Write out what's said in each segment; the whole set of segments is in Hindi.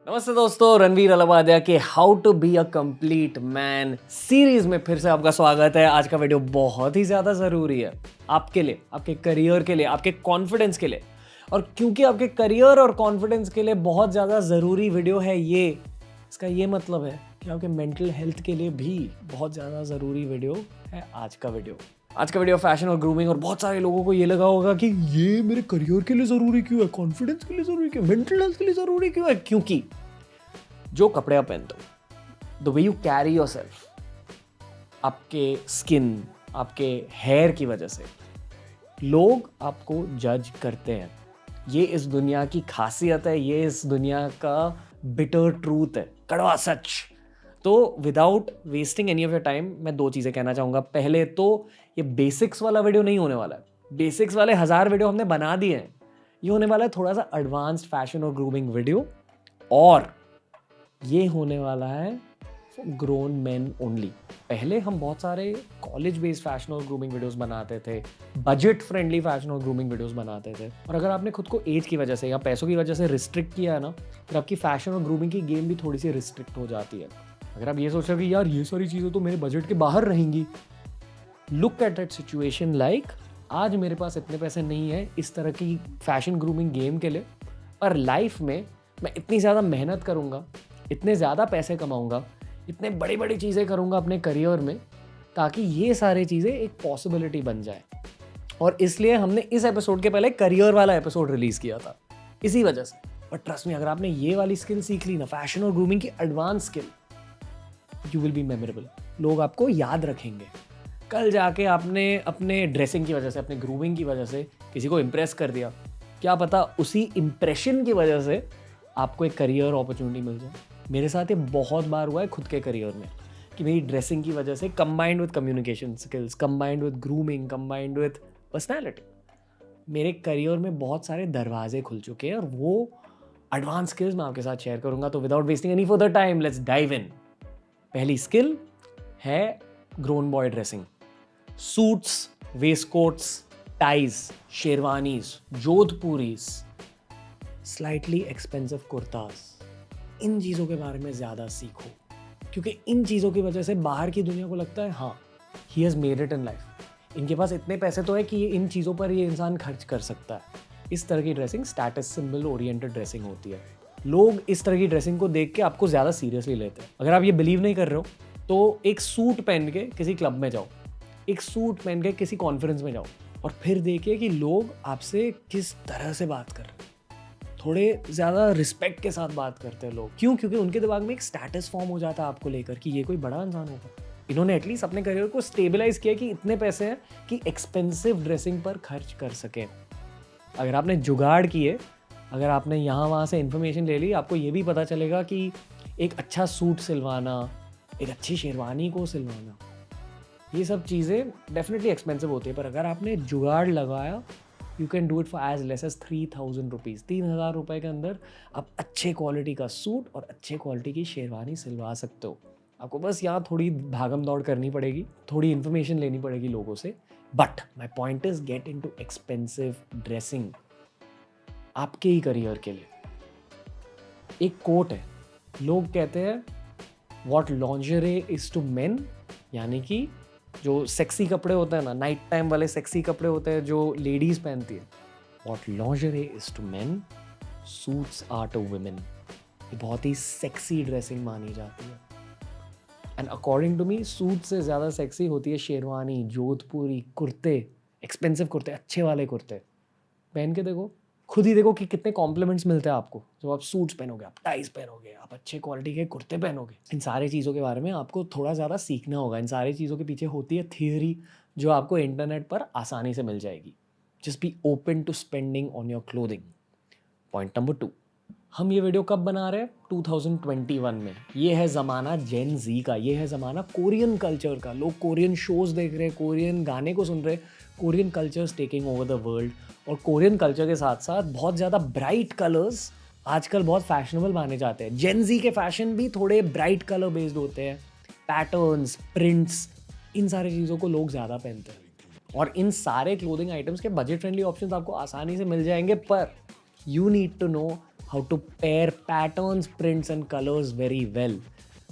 नमस्ते दोस्तों, रणवीर अलावादिया के how to be a complete man series में फिर से आपका स्वागत है। आज का वीडियो बहुत ही ज़्यादा ज़रूरी है आपके लिए, आपके करियर के लिए, आपके कॉन्फिडेंस के लिए। और क्योंकि आपके करियर और कॉन्फिडेंस के लिए बहुत ज़्यादा ज़रूरी वीडियो है ये, इसका ये मतलब है कि आपके मेंटल हेल्थ के लिए भी बहुत ज़्यादा ज़रूरी वीडियो है आज का वीडियो। आज का वीडियो फैशन और ग्रूमिंग, और बहुत सारे लोगों को ये लगा होगा कि ये मेरे करियर के लिए ज़रूरी क्यों है, कॉन्फिडेंस के लिए ज़रूरी क्यों है, मेंटल हेल्थ के लिए ज़रूरी क्यों है। क्योंकि जो कपड़े आप पहनते हो, the way you carry your self, आपके स्किन, आपके हेयर की वजह से लोग आपको जज करते हैं। ये इस दुनिया की खासियत है, ये इस दुनिया का बिटर ट्रूथ है, कड़वा सच। तो without wasting any of your time मैं दो चीज़ें कहना चाहूँगा। पहले तो ये बेसिक्स वाला वीडियो नहीं होने वाला है। बेसिक्स वाले 1000 वीडियो हमने बना दिए हैं। ये होने वाला है थोड़ा सा एडवांस्ड फैशन और ग्रूमिंग वीडियो, और ये होने वाला है ग्रोन मैन ओनली। पहले हम बहुत सारे कॉलेज बेस्ड फैशन और ग्रूमिंग वीडियोस बनाते थे, बजट फ्रेंडली फैशन और ग्रूमिंग वीडियोस बनाते थे। और अगर आपने खुद को एज की वजह से या पैसों की वजह से रिस्ट्रिक्ट किया है ना, फिर आपकी फैशन और ग्रूमिंग की गेम भी थोड़ी सी रिस्ट्रिक्ट हो जाती है। अगर आप ये सोच रहे हो कि यार ये सारी चीज़ें तो मेरे बजट के बाहर रहेंगी, look at that situation like आज मेरे पास इतने पैसे नहीं है इस तरह की फैशन ग्रूमिंग गेम के लिए, पर लाइफ में मैं इतनी ज़्यादा मेहनत करूँगा, इतने ज़्यादा पैसे कमाऊँगा, इतने बड़ी बड़ी चीज़ें करूँगा अपने करियर में, ताकि ये सारी चीज़ें एक पॉसिबिलिटी बन जाए। और इसलिए हमने इस एपिसोड के पहले करियर वाला एपिसोड रिलीज़ किया था, इसी वजह से। बट ट्रस्ट मी, अगर आपने ये वाली स्किल सीख ली ना, फैशन और ग्रूमिंग की advance skill, you will be memorable. लोग आपको याद रखेंगे। कल जाके आपने अपने ड्रेसिंग की वजह से, अपने ग्रूमिंग की वजह से किसी को इम्प्रेस कर दिया, क्या पता उसी इम्प्रेशन की वजह से आपको एक करियर अपॉर्चुनिटी मिल जाए। मेरे साथ ये बहुत बार हुआ है खुद के करियर में कि मेरी ड्रेसिंग की वजह से, combined with communication skills, combined with grooming, combined with personality, मेरे करियर में बहुत सारे दरवाजे खुल चुके हैं। और वो एडवांस स्किल्स मैं आपके साथ शेयर करूंगा। तो without wasting any further time, let's dive in. पहली स्किल है grown boy dressing. Suits, waistcoats, ties, sherwanis, jodhpuris, slightly expensive kurtas, इन चीज़ों के बारे में ज़्यादा सीखो। क्योंकि इन चीज़ों की वजह से बाहर की दुनिया को लगता है हाँ, he has made it in life, इनके पास इतने पैसे तो है कि ये इन चीज़ों पर ये इंसान खर्च कर सकता है। इस तरह की dressing status symbol oriented dressing होती है। लोग इस तरह की ड्रेसिंग को देख के आपको ज़्यादा सीरियसली लेते हैं। अगर आप ये बिलीव नहीं कर रहे हो तो एक सूट पहन के किसी क्लब में जाओ, एक सूट पहन के किसी कॉन्फ्रेंस में जाओ, और फिर देखिए कि लोग आपसे किस तरह से बात कर रहे हैं। थोड़े ज़्यादा रिस्पेक्ट के साथ बात करते हैं लोग। क्यों? क्योंकि उनके दिमाग में एक स्टेटस फॉर्म हो जाता है आपको लेकर कि ये कोई बड़ा इंसान होगा। इन्होंने एटलीस्ट अपने करियर को स्टेबलाइज किया कि इतने पैसे हैं कि एक्सपेंसिव ड्रेसिंग पर खर्च कर सकें। अगर आपने जुगाड़ किए, अगर आपने यहाँ वहाँ से इन्फॉर्मेशन ले ली, आपको ये भी पता चलेगा कि एक अच्छा सूट सिलवाना, एक अच्छी शेरवानी को सिलवाना, ये सब चीज़ें डेफिनेटली एक्सपेंसिव होती है। पर अगर आपने जुगाड़ लगाया, you can do it for as less as 3000 rupees. 3000 रुपये के अंदर आप अच्छे क्वालिटी का सूट और अच्छे क्वालिटी की शेरवानी सिलवा सकते हो। आपको बस यहाँ थोड़ी भागम दौड़ करनी पड़ेगी, थोड़ी इन्फॉर्मेशन लेनी पड़ेगी लोगों से। But my point is get in too expensive dressing आपके ही करियर के लिए। एक कोट है, लोग कहते हैं what lingerie is to men, यानी कि जो सेक्सी कपड़े होते हैं ना, नाइट टाइम वाले सेक्सी कपड़े होते हैं जो लेडीज पहनती है, what lingerie is to men, suits are to women. ये बहुत ही सेक्सी ड्रेसिंग मानी जाती है। And according to me, suit से ज़्यादा सेक्सी होती है शेरवानी, जोधपुरी, कुर्ते, एक्सपेंसिव कुर्ते, अच्छे वाले कुर्ते। पहन के देखो, खुद ही देखो कि कितने कॉम्प्लीमेंट्स मिलते हैं आपको जब आप सूट्स पहनोगे, आप टाइज पहनोगे, आप अच्छे क्वालिटी के कुर्ते पहनोगे। इन सारी चीज़ों के बारे में आपको थोड़ा ज़्यादा सीखना होगा। इन सारी चीज़ों के पीछे होती है थियोरी जो आपको इंटरनेट पर आसानी से मिल जाएगी। Just be open to spending on your clothing. Point number 2, हम ये वीडियो कब बना रहे हैं? 2021 में। ये है ज़माना जेन जी का, ये है ज़माना कोरियन कल्चर का। लोग कोरियन शोज़ देख रहे हैं, कोरियन गाने को सुन रहे हैं, Korean cultures taking over the world. और कोरियन कल्चर के साथ साथ बहुत ज़्यादा ब्राइट कलर्स आजकल बहुत फैशनेबल माने जाते हैं। जेन जी के फैशन भी थोड़े ब्राइट कलर बेस्ड होते हैं, पैटर्न्स, प्रिंट्स, इन सारी चीज़ों को लोग ज़्यादा पहनते हैं। और इन सारे क्लोथिंग आइटम्स के बजट फ्रेंडली ऑप्शंस आपको आसानी से मिल जाएंगे, पर you need to know how to pair patterns, prints and colours very well.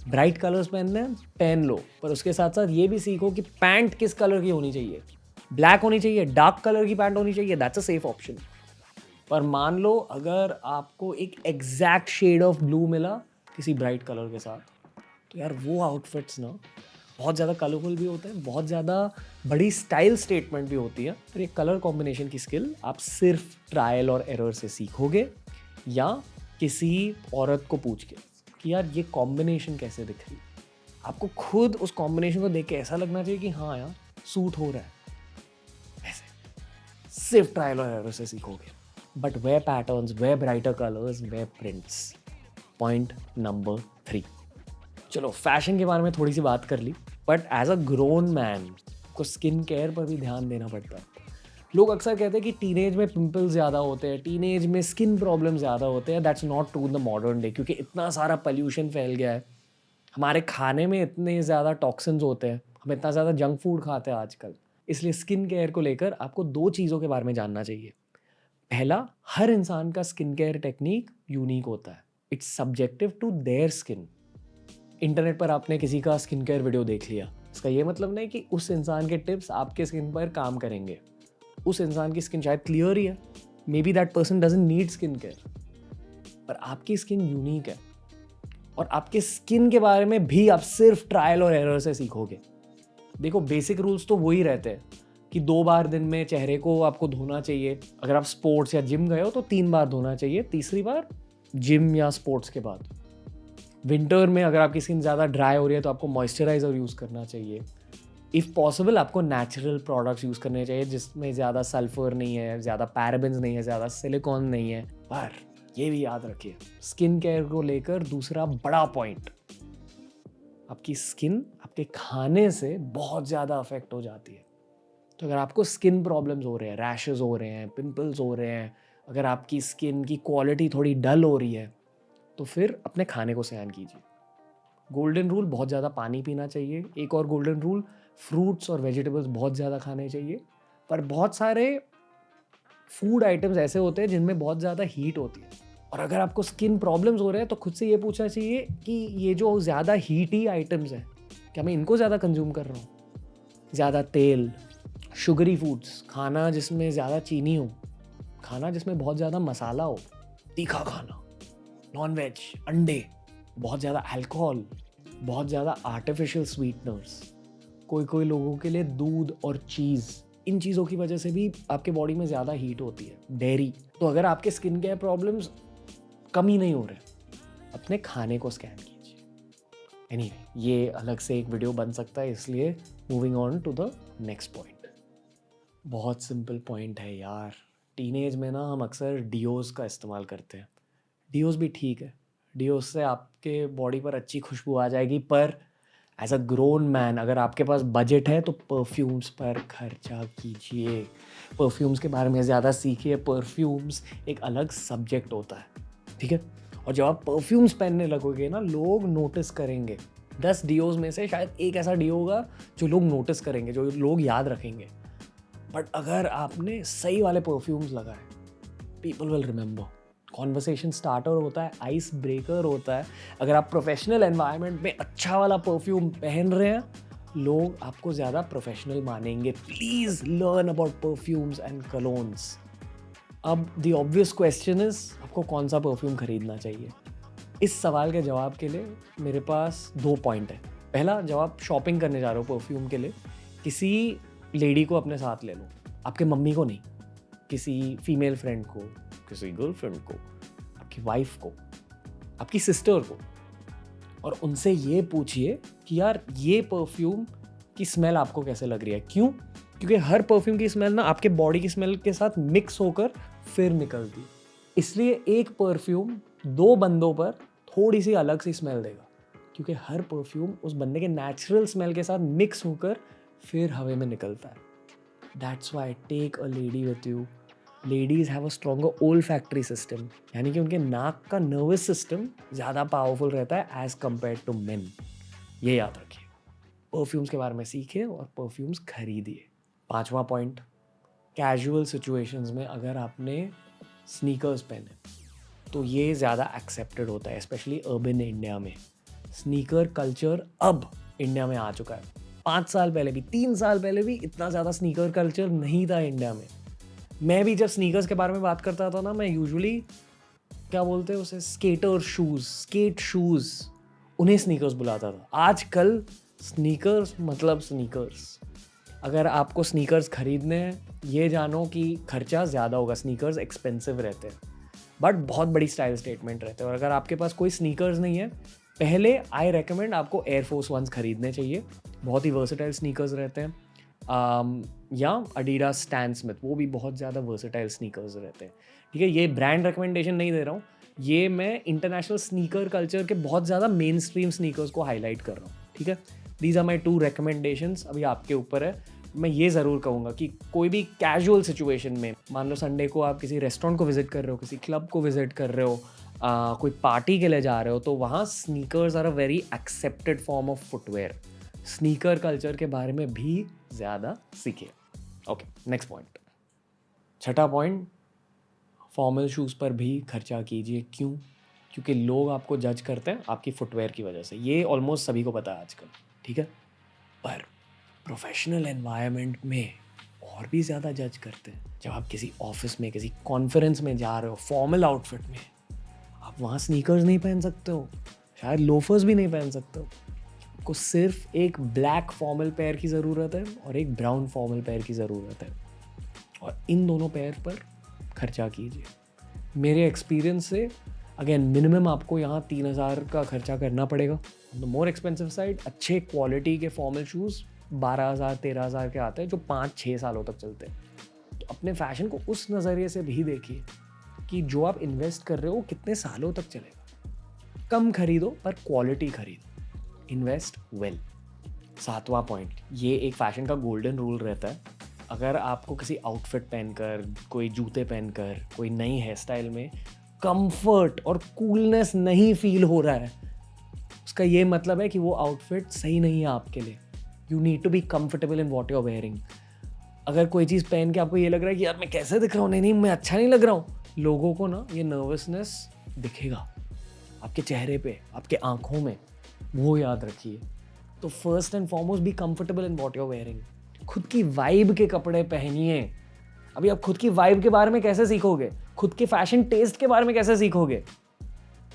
Bright colours पहनने हैं, पहन लो, पर उसके साथ साथ ये भी सीखो कि पैंट किस कलर की होनी चाहिए। ब्लैक होनी चाहिए, डार्क कलर की पैंट होनी चाहिए, दैट्स अ सेफ ऑप्शन। पर मान लो अगर आपको एक एग्जैक्ट शेड ऑफ ब्लू मिला किसी ब्राइट कलर के साथ, तो यार वो आउटफिट्स ना बहुत ज़्यादा कलरफुल भी होते हैं, बहुत ज़्यादा बड़ी स्टाइल स्टेटमेंट भी होती है। पर ये कलर कॉम्बिनेशन की स्किल आप सिर्फ ट्रायल और एरर से सीखोगे, या किसी औरत को पूछ के कि यार ये कॉम्बिनेशन कैसे दिख रही है। आपको खुद उस कॉम्बिनेशन को देख के ऐसा लगना चाहिए कि हाँ यार सूट हो रहा है, ऐसे सिर्फ ट्रायल और एरर से सीखोगे। But way patterns, way brighter colours, way prints. Point number 3। चलो फैशन के बारे में थोड़ी सी बात कर ली, but as a grown man को स्किन केयर पर भी ध्यान देना पड़ता है। लोग अक्सर कहते हैं कि टीनेज में पिंपल्स ज़्यादा होते हैं, टीनेज में स्किन प्रॉब्लम ज़्यादा होते हैं। That's not true in the modern day, क्योंकि इतना सारा पोल्यूशन फैल गया है, हमारे खाने में इतने ज़्यादा टॉक्सिन्स होते हैं, हम इतना ज़्यादा जंक फूड खाते हैं आजकल। इसलिए स्किन केयर को लेकर आपको 2 चीज़ों के बारे में जानना चाहिए। पहला, हर इंसान का स्किन केयर टेक्निक यूनिक होता है, it's subjective to their skin. Internet पर आपने किसी का स्किन केयर वीडियो देख लिया, इसका ये मतलब नहीं कि उस इंसान के टिप्स आपके स्किन पर काम करेंगे। उस इंसान की स्किन शायद क्लियर ही है, may be that person doesn't need skin care, पर आपकी स्किन यूनिक है और आपके स्किन के बारे में भी आप सिर्फ ट्रायल और एरर से सीखोगे। देखो बेसिक रूल्स तो वही रहते हैं कि 2 बार दिन में चेहरे को आपको धोना चाहिए। अगर आप स्पोर्ट्स या जिम गए हो तो 3 बार धोना चाहिए, तीसरी बार जिम या स्पोर्ट्स के बाद। विंटर में अगर आपकी स्किन ज़्यादा ड्राई हो रही है तो आपको मॉइस्चराइज़र यूज़ करना चाहिए। इफ़ पॉसिबल आपको नेचुरल प्रोडक्ट्स यूज़ करने चाहिए जिसमें ज़्यादा सल्फर नहीं है, ज़्यादा पैराबेन्स नहीं है, ज़्यादा सिलिकॉन नहीं है। पर ये भी याद रखिए, स्किन केयर को लेकर दूसरा बड़ा पॉइंट, आपकी स्किन आपके खाने से बहुत ज़्यादा अफेक्ट हो जाती है। तो अगर आपको स्किन प्रॉब्लम्स हो रहे हैं, रैशेस हो रहे हैं, पिंपल्स हो रहे हैं, अगर आपकी स्किन की क्वालिटी थोड़ी डल हो रही है, तो फिर अपने खाने को सयान कीजिए। गोल्डन रूल, बहुत ज़्यादा पानी पीना चाहिए। एक और गोल्डन रूल, फ्रूट्स और वेजिटेबल्स बहुत ज़्यादा खाने चाहिए। पर बहुत सारे फूड आइटम्स ऐसे होते हैं जिनमें बहुत ज़्यादा हीट होती है, और अगर आपको स्किन प्रॉब्लम्स हो रहे हैं तो खुद से ये पूछना चाहिए कि ये जो ज़्यादा हीटी आइटम्स हैं, क्या मैं इनको ज़्यादा कंज्यूम कर रहा हूँ? ज़्यादा तेल, शुगरी फूड्स, खाना जिसमें ज़्यादा चीनी हो, खाना जिसमें बहुत ज़्यादा मसाला हो, तीखा खाना, नॉन-वेज, अंडे, बहुत ज़्यादा अल्कोहल, बहुत ज़्यादा आर्टिफिशियल स्वीटनर्स। कोई लोगों के लिए दूध और चीज़, इन चीज़ों की वजह से भी आपके बॉडी में ज़्यादा हीट होती है। डेयरी। तो अगर आपके स्किन केयर प्रॉब्लम्स कम ही नहीं हो रहे, अपने खाने को स्कैन कीजिए। एनीवे, ये अलग से एक वीडियो बन सकता है, इसलिए moving on to the next point. बहुत सिंपल पॉइंट है यार। टीनेज में ना हम अक्सर डियोज़ का इस्तेमाल करते हैं। डियोज़ भी ठीक है, डियोज़ से आपके बॉडी पर अच्छी खुशबू आ जाएगी, पर एज अ ग्रोन मैन अगर आपके पास बजट है तो परफ्यूम्स पर खर्चा कीजिए। परफ्यूम्स के बारे में ज़्यादा सीखिए। परफ्यूम्स एक अलग सब्जेक्ट होता है, ठीक है। और जब आप परफ्यूम्स पहनने लगोगे ना, लोग नोटिस करेंगे। 10 डियोज़ में से शायद एक ऐसा डियो होगा जो लोग नोटिस करेंगे, जो लोग याद रखेंगे। बट अगर आपने सही वाले परफ्यूम्स लगाए, people will remember. Conversation starter होता है, आइस ब्रेकर होता है। अगर आप प्रोफेशनल एनवायरनमेंट में अच्छा वाला परफ्यूम पहन रहे हैं, लोग आपको ज़्यादा प्रोफेशनल मानेंगे। Please learn about perfumes and colognes. अब द ऑब्वियस क्वेश्चन इज, आपको कौन सा परफ्यूम खरीदना चाहिए? इस सवाल के जवाब के लिए मेरे पास 2 पॉइंट है। पहला, जब आप शॉपिंग करने जा रहे हो परफ्यूम के लिए, किसी लेडी को अपने साथ ले लो, आपके मम्मी को नहीं, किसी फीमेल फ्रेंड को, किसी गर्लफ्रेंड को, आपकी वाइफ को, आपकी सिस्टर को, और उनसे ये पूछिए कि यार ये परफ्यूम की स्मेल आपको कैसे लग रही है। क्यों? क्योंकि हर परफ्यूम की स्मेल ना आपके बॉडी की स्मेल के साथ मिक्स होकर फिर निकलती है। इसलिए एक परफ्यूम 2 बंदों पर थोड़ी सी अलग सी स्मेल देगा, क्योंकि हर परफ्यूम उस बंदे के नेचुरल स्मेल के साथ मिक्स होकर फिर हवा में निकलता है। That's why take a lady with you. Ladies have a stronger olfactory system, यानी कि उनके नाक का नर्वस सिस्टम ज़्यादा पावरफुल रहता है एज कम्पेयर टू मेन। ये याद रखिए। परफ्यूम्स के बारे में सीखिए और परफ्यूम्स खरीदिए। 5वां पॉइंट, कैजुअल सिचुएशंस में अगर आपने स्नीकर्स पहने, तो ये ज़्यादा एक्सेप्टेड होता है, स्पेशली अर्बन इंडिया में। स्नीकर कल्चर अब इंडिया में आ चुका है। 5 साल पहले भी, 3 साल पहले भी इतना ज़्यादा स्नीकर कल्चर नहीं था इंडिया में। मैं भी जब स्नीकर्स के बारे में बात करता था ना, मैं यूजुअली क्या बोलते हैं उसे, स्केट शूज़, उन्हें स्नीकर्स बुलाता था। आजकल स्नीकर्स मतलब स्नीकर्स। अगर आपको स्नीकर्स खरीदने हैं, ये जानो कि खर्चा ज़्यादा होगा, स्नीकर्स एक्सपेंसिव रहते हैं, बट बहुत बड़ी स्टाइल स्टेटमेंट रहते हैं। और अगर आपके पास कोई स्नीकर्स नहीं है, पहले आई रेकमेंड आपको एयरफोर्स वंस खरीदने चाहिए। बहुत ही वर्सेटाइल स्नीकर्स रहते हैं। या एडिडास स्टैन स्मिथ, वो भी बहुत ज़्यादा वर्सेटाइल स्नीकर्स रहते हैं। ठीक है, ये ब्रांड रिकमेंडेशन नहीं दे रहा हूँ, ये मैं इंटरनेशनल स्नीकर कल्चर के बहुत ज़्यादा मेन स्ट्रीम स्नीकर्स को हाईलाइट कर रहा हूँ। ठीक है, दीज आर माई 2 रिकमेंडेशंस। अभी आपके ऊपर है। मैं ये ज़रूर कहूँगा कि कोई भी कैजुअल सिचुएशन में, मान लो संडे को आप किसी रेस्टोरेंट को विजिट कर रहे हो, किसी क्लब को विजिट कर रहे हो, कोई पार्टी के लिए जा रहे हो, तो वहाँ sneakers are a very accepted form of footwear. Sneaker culture के बारे में भी ज़्यादा सीखिए। ओके, नेक्स्ट पॉइंट, छठा पॉइंट, फॉर्मल शूज़ पर भी खर्चा कीजिए। क्यों? क्योंकि लोग आपको जज करते हैं आपकी फुटवेयर की वजह से। ये ऑलमोस्ट सभी को पता है आजकल। ठीक है, पर प्रोफेशनल एनवायरनमेंट में और भी ज़्यादा जज करते हैं। जब आप किसी ऑफिस में, किसी कॉन्फ्रेंस में जा रहे हो फॉर्मल आउटफिट में, आप वहाँ स्नीकर्स नहीं पहन सकते हो, शायद लोफर्स भी नहीं पहन सकते हो। आपको सिर्फ एक ब्लैक फॉर्मल पेयर की ज़रूरत है और एक ब्राउन फॉर्मल पेयर की ज़रूरत है, और इन दोनों पेयर पर खर्चा कीजिए। मेरे एक्सपीरियंस से अगेन मिनिमम आपको यहाँ 3,000 का खर्चा करना पड़ेगा। On the more expensive side अच्छे क्वालिटी के फॉर्मल शूज़ 12,000 13,000 के आते हैं, जो 5-6 सालों तक चलते हैं। तो अपने फैशन को उस नज़रिए से भी देखिए कि जो आप इन्वेस्ट कर रहे हो कितने सालों तक चलेगा। कम खरीदो पर क्वालिटी खरीदो, इन्वेस्ट वेल। 7वां पॉइंट, ये एक फैशन का गोल्डन रूल रहता है। अगर आपको किसी आउटफिट पहनकर, कोई जूते पहनकर, कोई नई हेयर स्टाइल में कंफर्ट और कूलनेस नहीं फील हो रहा है, उसका ये मतलब है कि वो आउटफिट सही नहीं है आपके लिए। You need to be comfortable in what you are wearing. अगर कोई चीज़ पहन के आपको ये लग रहा है कि यार मैं कैसे दिख रहा हूँ, नहीं मैं अच्छा नहीं लग रहा हूँ, लोगों को ना ये नर्वसनेस दिखेगा आपके चेहरे पे, आपके आंखों में, वो याद रखिए। तो first and foremost be comfortable in what you are wearing. खुद की वाइब के कपड़े पहनिए। अभी आप खुद की वाइब के बारे में कैसे सीखोगे? खुद के फैशन टेस्ट के बारे में कैसे सीखोगे?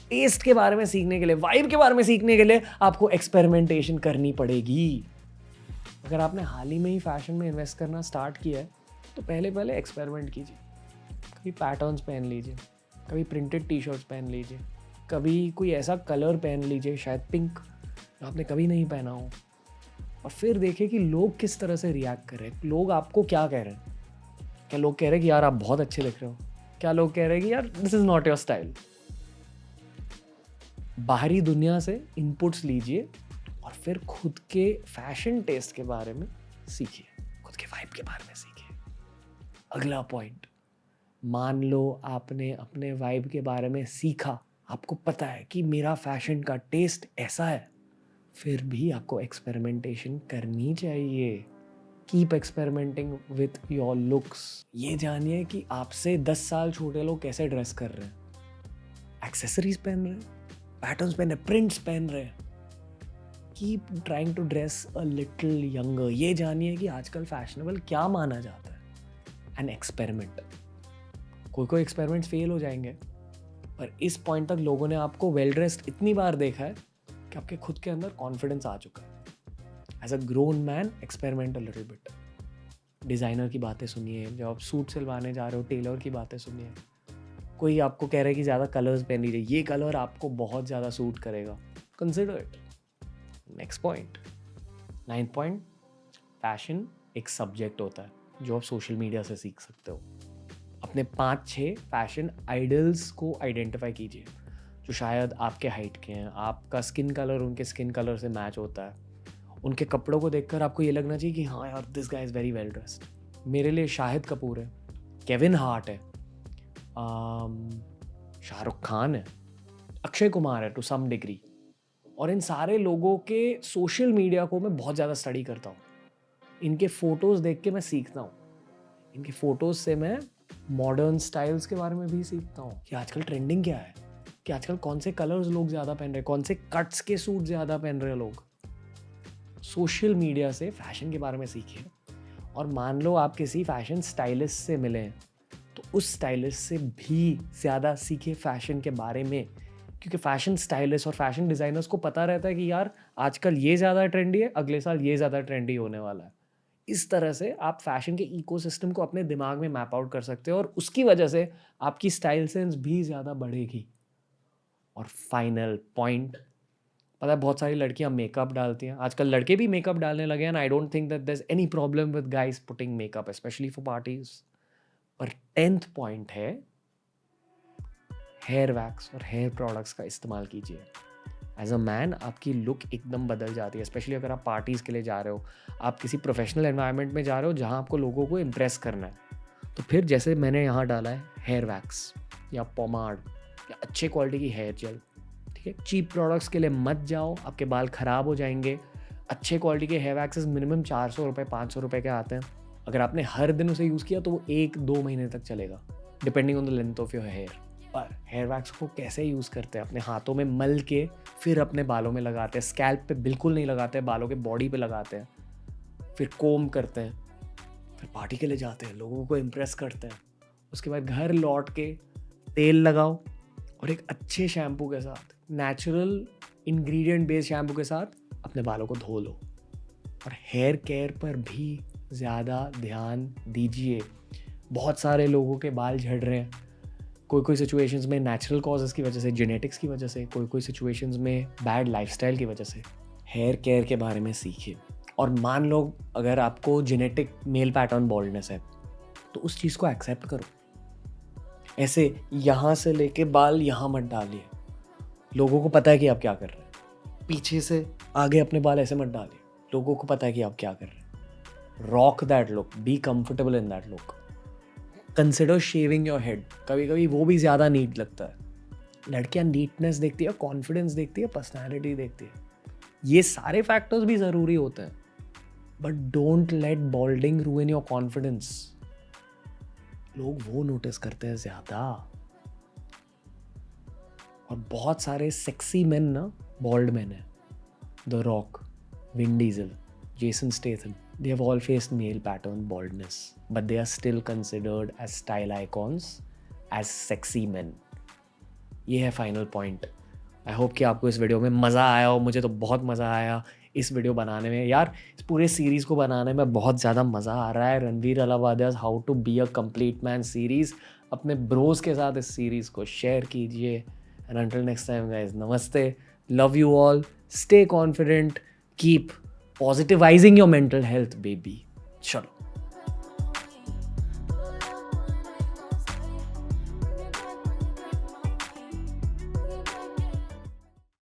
टेस्ट के बारे में सीखने के लिए, वाइब के बारे में सीखने के लिए आपको एक्सपेरिमेंटेशन करनी पड़ेगी। अगर आपने हाल ही में ही फैशन में इन्वेस्ट करना स्टार्ट किया है, तो पहले एक्सपेरिमेंट कीजिए। कभी पैटर्न्स पहन लीजिए, कभी प्रिंटेड टी शर्ट्स पहन लीजिए, कभी कोई ऐसा कलर पहन लीजिए, शायद पिंक, जो आपने कभी नहीं पहना हो, और फिर देखिए कि लोग किस तरह से रिएक्ट कर रहे हैं। लोग आपको क्या कह रहे हैं? क्या लोग कह रहे हैं कि यार आप बहुत अच्छे दिख रहे हो? क्या लोग कह रहे हैं कि यार this is not your style? बाहरी दुनिया से इनपुट्स लीजिए और फिर खुद के फैशन टेस्ट के बारे में सीखिए, खुद के वाइब के बारे में सीखिए। अगला पॉइंट, मान लो आपने अपने वाइब के बारे में सीखा, आपको पता है कि मेरा फैशन का टेस्ट ऐसा है, फिर भी आपको एक्सपेरिमेंटेशन करनी चाहिए। Keep experimenting with your looks. ये जानिए कि आपसे 10 साल छोटे लोग कैसे ड्रेस कर रहे हैं, एक्सेसरीज पहन रहे हैं, पैटर्न्स पहन रहे हैं, प्रिंट्स पहन रहे हैं। Keep trying to dress a little younger. ये जानिए कि आजकल फैशनेबल क्या माना जाता है, एन एक्सपेरिमेंट। कोई एक्सपेरिमेंट्स फेल हो जाएंगे, पर इस पॉइंट तक लोगों ने आपको वेल ड्रेस्ड इतनी बार देखा है कि आपके खुद के अंदर कॉन्फिडेंस आ चुका है। As a grown man, experiment a little bit. Designer की बातें सुनिए, जब आप सूट सिलवाने जा रहे हो टेलर की बातें सुनिए। कोई आपको कह रहा है कि ज़्यादा कलर्स पहन लीजिए, ये कलर आपको बहुत ज़्यादा सूट करेगा, consider it. Next point, 9th point, fashion एक सब्जेक्ट होता है जो आप सोशल मीडिया से सीख सकते हो। अपने 5-6 फैशन आइडल्स को आइडेंटिफाई कीजिए जो शायद आपके हाइट के हैं, आपका स्किन कलर उनके स्किन कलर से मैच होता है। उनके कपड़ों को देखकर आपको ये लगना चाहिए कि हाँ यार this guy is very well dressed. मेरे लिए शाहिद कपूर है, केविन हार्ट है, शाहरुख खान है, अक्षय कुमार है टू सम डिग्री। और इन सारे लोगों के सोशल मीडिया को मैं बहुत ज़्यादा स्टडी करता हूँ। इनके फ़ोटोज़ देख के मैं सीखता हूँ। इनके फ़ोटोज़ से मैं मॉडर्न स्टाइल्स के बारे में भी सीखता हूँ कि आजकल ट्रेंडिंग क्या है, कि आजकल कौन से कलर्स लोग ज़्यादा पहन रहे हैं, कौन से कट्स के सूट ज़्यादा पहन रहे हैं लोग। सोशल मीडिया से फैशन के बारे में सीखिए। और मान लो आप किसी फैशन स्टाइलिस्ट से मिले हैं तो उस स्टाइलिस्ट से भी ज़्यादा सीखिए फैशन के बारे में, क्योंकि फैशन स्टाइलिस्ट और फैशन डिज़ाइनर्स को पता रहता है कि यार आजकल ये ज़्यादा ट्रेंडी है, अगले साल ये ज़्यादा ट्रेंडी होने वाला है। इस तरह से आप फैशन के इकोसिस्टम को अपने दिमाग में मैप आउट कर सकते हो और उसकी वजह से आपकी स्टाइल सेंस भी ज़्यादा बढ़ेगी। और फाइनल पॉइंट, पता है बहुत सारी लड़कियां मेकअप डालती हैं, आजकल लड़के भी मेकअप डालने लगे हैं। I don't think that there is any problem with guys putting makeup specially for parties. पर 10th पॉइंट है हेयर वैक्स और हेयर प्रोडक्ट्स का इस्तेमाल कीजिए। एज अ मैन आपकी लुक एकदम बदल जाती है, स्पेशली अगर आप पार्टीज़ के लिए जा रहे हो, आप किसी प्रोफेशनल एनवायरनमेंट में जा रहे हो जहाँ आपको लोगों को इम्प्रेस करना है। तो फिर जैसे मैंने यहाँ डाला है हेयर वैक्स या पोमाड या अच्छे क्वालिटी की हेयर जेल, ठीक है। चीप प्रोडक्ट्स के लिए मत जाओ, आपके बाल ख़राब हो जाएंगे। अच्छे क्वालिटी के हेयर वैक्सेस मिनिमम 400 रुपये 500 रुपये के आते हैं। अगर आपने हर दिन उसे यूज़ किया तो वो 1-2 महीने तक चलेगा, depending on the length of your hair. पर हेयर वैक्स को कैसे यूज़ करते हैं, अपने हाथों में मल के फिर अपने बालों में लगाते हैं। स्कैल्प पे बिल्कुल नहीं लगाते हैं, बालों के बॉडी पे लगाते हैं, फिर कोम करते हैं, फिर पार्टी के लिए जाते हैं, लोगों को इम्प्रेस करते हैं। उसके बाद घर लौट के तेल लगाओ और एक अच्छे शैम्पू के साथ, नेचुरल इंग्रेडिएंट बेस्ड शैम्पू के साथ अपने बालों को धो लो। और हेयर केयर पर भी ज़्यादा ध्यान दीजिए। बहुत सारे लोगों के बाल झड़ रहे हैं, कोई सिचुएशंस में नेचुरल कॉजेज़ की वजह से, जेनेटिक्स की वजह से, कोई सिचुएशंस में बैड लाइफस्टाइल की वजह से। हेयर केयर के बारे में सीखिए। और मान लो अगर आपको जेनेटिक मेल पैटर्न बॉल्डनेस है तो उस चीज़ को एक्सेप्ट करो। ऐसे यहाँ से लेके बाल यहाँ मत डालिए, लोगों को पता है कि आप क्या कर रहे हैं। पीछे से आगे अपने बाल ऐसे मत डालिए, लोगों को पता है कि आप क्या कर रहे हैं। Rock that look, B comfortable in that look. Consider shaving your head, कभी कभी वो भी ज़्यादा नीट लगता है। लड़कियां नीटनेस देखती है, कॉन्फिडेंस देखती है, पर्सनैलिटी देखती है। ये सारे फैक्टर्स भी ज़रूरी होते हैं, but don't let बॉल्डिंग रूइन your confidence. लोग वो नोटिस करते हैं ज़्यादा। और बहुत सारे सेक्सी मेन ना बॉल्ड मैन है। The rock, Vin Diesel, Jason Statham, they have all faced male pattern baldness, but they are still considered as style icons, as sexy men. ये है फाइनल पॉइंट। आई होप कि आपको इस वीडियो में मज़ा आया हो। मुझे तो बहुत मज़ा आया इस वीडियो बनाने में यार। इस पूरे सीरीज़ को बनाने में बहुत ज़्यादा मज़ा आ रहा है। Ranveer Allahbadia's how to be a complete man series, अपने ब्रोज के साथ इस सीरीज़ को शेयर कीजिए। And until next time guys, नमस्ते, love you all, stay confident, keep positivizing your mental health, baby. Chalo.